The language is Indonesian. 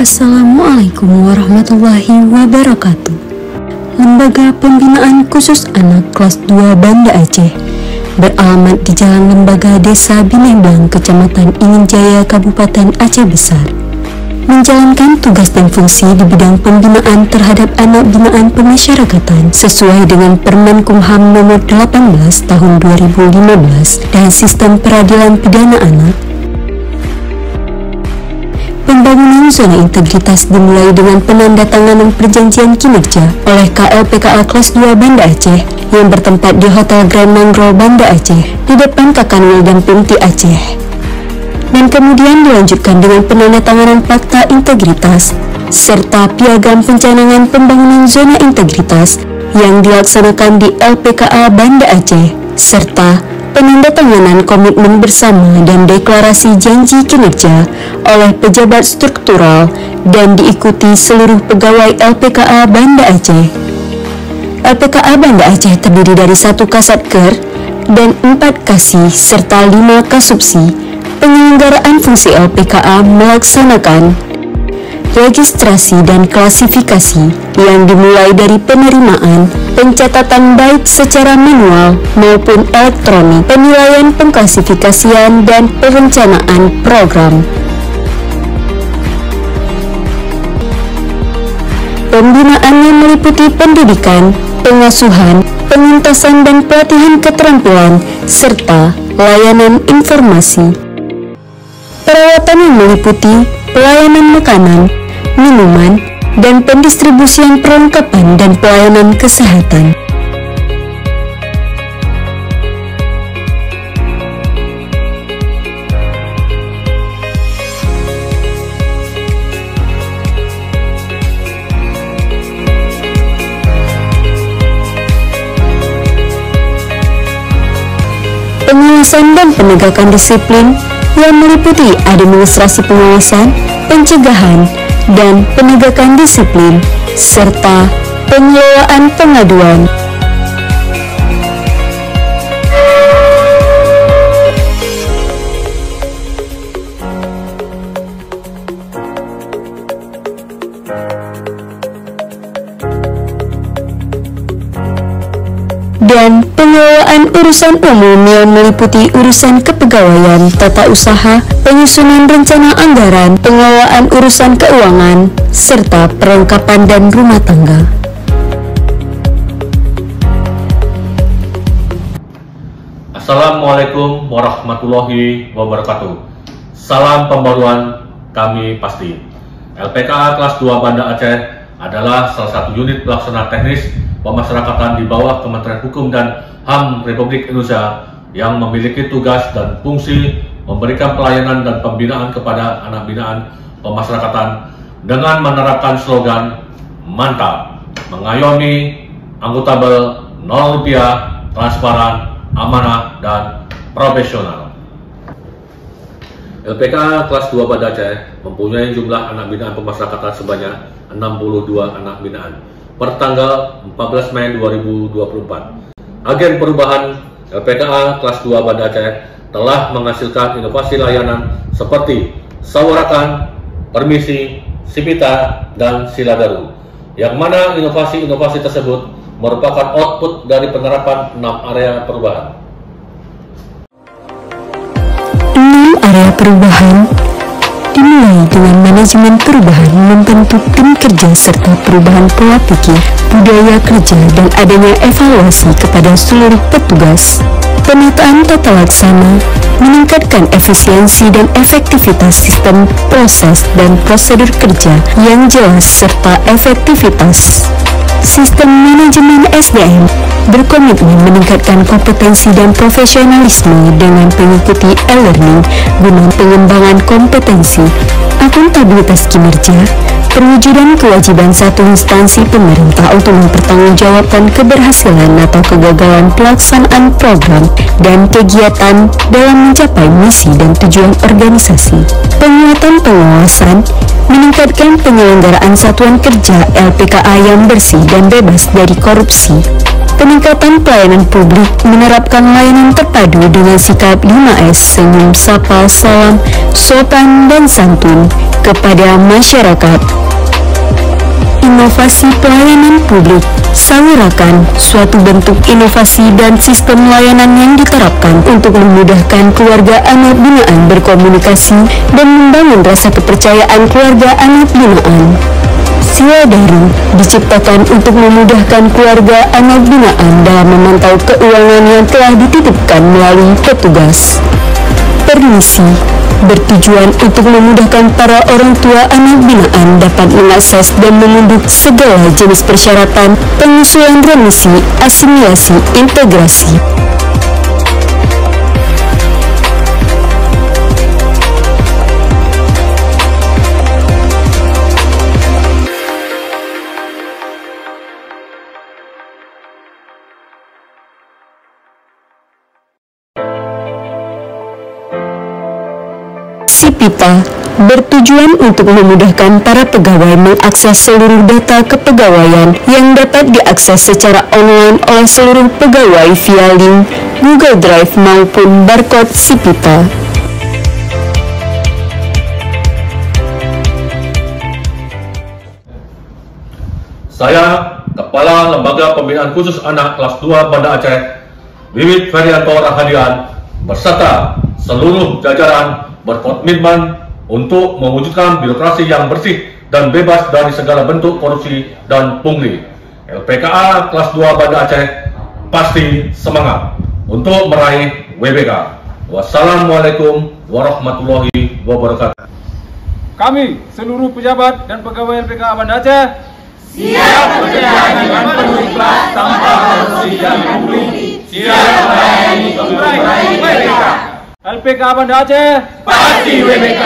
Assalamualaikum warahmatullahi wabarakatuh. Lembaga Pembinaan Khusus Anak Kelas 2 Banda Aceh beralamat di Jalan Lembaga Desa Binembang, Kecamatan Inginjaya, Kabupaten Aceh Besar, menjalankan tugas dan fungsi di bidang pembinaan terhadap anak binaan pemasyarakatan sesuai dengan Permenkumham nomor 18 tahun 2015 dan sistem peradilan pidana anak. Pembangunan zona integritas dimulai dengan penandatanganan perjanjian kinerja oleh KLPKA kelas 2 Banda Aceh yang bertempat di Hotel Grand Mangrove Banda Aceh di depan Kakanwil dan Pinti Aceh. Dan kemudian dilanjutkan dengan penandatanganan fakta integritas serta piagam pencanangan pembangunan zona integritas yang dilaksanakan di LPKA Banda Aceh serta penandatanganan komitmen bersama dan deklarasi janji kinerja oleh pejabat struktural dan diikuti seluruh pegawai LPKA Banda Aceh. LPKA Banda Aceh terdiri dari 1 Kasatker dan 4 Kasih serta 5 Kasubsi. Penyelenggaraan fungsi LPKA melaksanakan registrasi dan klasifikasi yang dimulai dari penerimaan, pencatatan baik secara manual maupun elektronik, penilaian pengklasifikasian dan perencanaan program. Pembinaan yang meliputi pendidikan, pengasuhan, pengintasan dan pelatihan keterampilan, serta layanan informasi. Perawatan yang meliputi pelayanan makanan, minuman, dan pendistribusian perlengkapan dan pelayanan kesehatan. Pengawasan dan penegakan disiplin yang meliputi administrasi pengawasan, pencegahan, dan penegakan disiplin, serta pengelolaan pengaduan. Dan pengelolaan urusan umum yang meliputi urusan kepegawaian, tata usaha, penyusunan rencana anggaran, pengelolaan urusan keuangan, serta perlengkapan dan rumah tangga. Assalamualaikum warahmatullahi wabarakatuh. Salam pembaruan kami pasti. LPKA kelas 2 Banda Aceh adalah salah satu unit pelaksana teknis pemasyarakatan di bawah Kementerian Hukum dan HAM Republik Indonesia yang memiliki tugas dan fungsi memberikan pelayanan dan pembinaan kepada anak binaan pemasyarakatan dengan menerapkan slogan mantap, mengayomi, akuntabel, 0 rupiah, transparan, amanah, dan profesional. LPKA kelas 2 Banda Aceh mempunyai jumlah anak binaan pemasyarakatan sebanyak 62 anak binaan per tanggal 14 Mei 2024. Agen perubahan LPKA kelas 2 Banda Aceh telah menghasilkan inovasi layanan seperti Sawarakan, Permisi, Sipita, dan Siladaru, yang mana inovasi-inovasi tersebut merupakan output dari penerapan 6 area perubahan. 6 area perubahan dimulai dengan manajemen perubahan membentuk tim kerja serta perubahan pola pikir, budaya kerja, dan adanya evaluasi kepada seluruh petugas. Penataan tata laksana meningkatkan efisiensi dan efektivitas sistem, proses, dan prosedur kerja yang jelas serta efektivitas. Sistem manajemen SDM berkomitmen meningkatkan kompetensi dan profesionalisme dengan mengikuti e-learning guna pengembangan kompetensi, akuntabilitas kinerja, perwujudan kewajiban satu instansi pemerintah untuk mempertanggungjawabkan keberhasilan atau kegagalan pelaksanaan program dan kegiatan dalam mencapai misi dan tujuan organisasi. Penguatan pengawasan meningkatkan penyelenggaraan satuan kerja LPKA yang bersih dan bebas dari korupsi. Peningkatan pelayanan publik menerapkan layanan terpadu dengan sikap 5S, senyum, sapa, salam, sopan, dan santun, kepada masyarakat. Inovasi pelayanan publik, salurakan suatu bentuk inovasi dan sistem layanan yang diterapkan untuk memudahkan keluarga anak binaan berkomunikasi dan membangun rasa kepercayaan keluarga anak binaan. Sila Daring diciptakan untuk memudahkan keluarga anak binaan dalam memantau keuangan yang telah dititipkan melalui petugas. Permisi bertujuan untuk memudahkan para orang tua anak binaan dapat mengakses dan mengunduh segala jenis persyaratan pengusulan remisi, asimilasi, integrasi. Sipita bertujuan untuk memudahkan para pegawai mengakses seluruh data kepegawaian yang dapat diakses secara online oleh seluruh pegawai via link Google Drive maupun barcode Sipita. Saya, Kepala Lembaga Pembinaan Khusus Anak Kelas 2 Banda Aceh, Wiwit Ferianto Rahadian, beserta seluruh jajaran berkomitmen untuk mewujudkan birokrasi yang bersih dan bebas dari segala bentuk korupsi dan pungli. LPKA Kelas 2 Banda Aceh pasti semangat untuk meraih WBK. Wassalamualaikum warahmatullahi wabarakatuh. Kami, seluruh pejabat dan pegawai LPKA Banda Aceh, siap bekerja dengan penuh ikhlas tanpa korupsi dan pungli, siap melayani untuk meraih WBK. LPKA Banda Aceh Pasti WBK.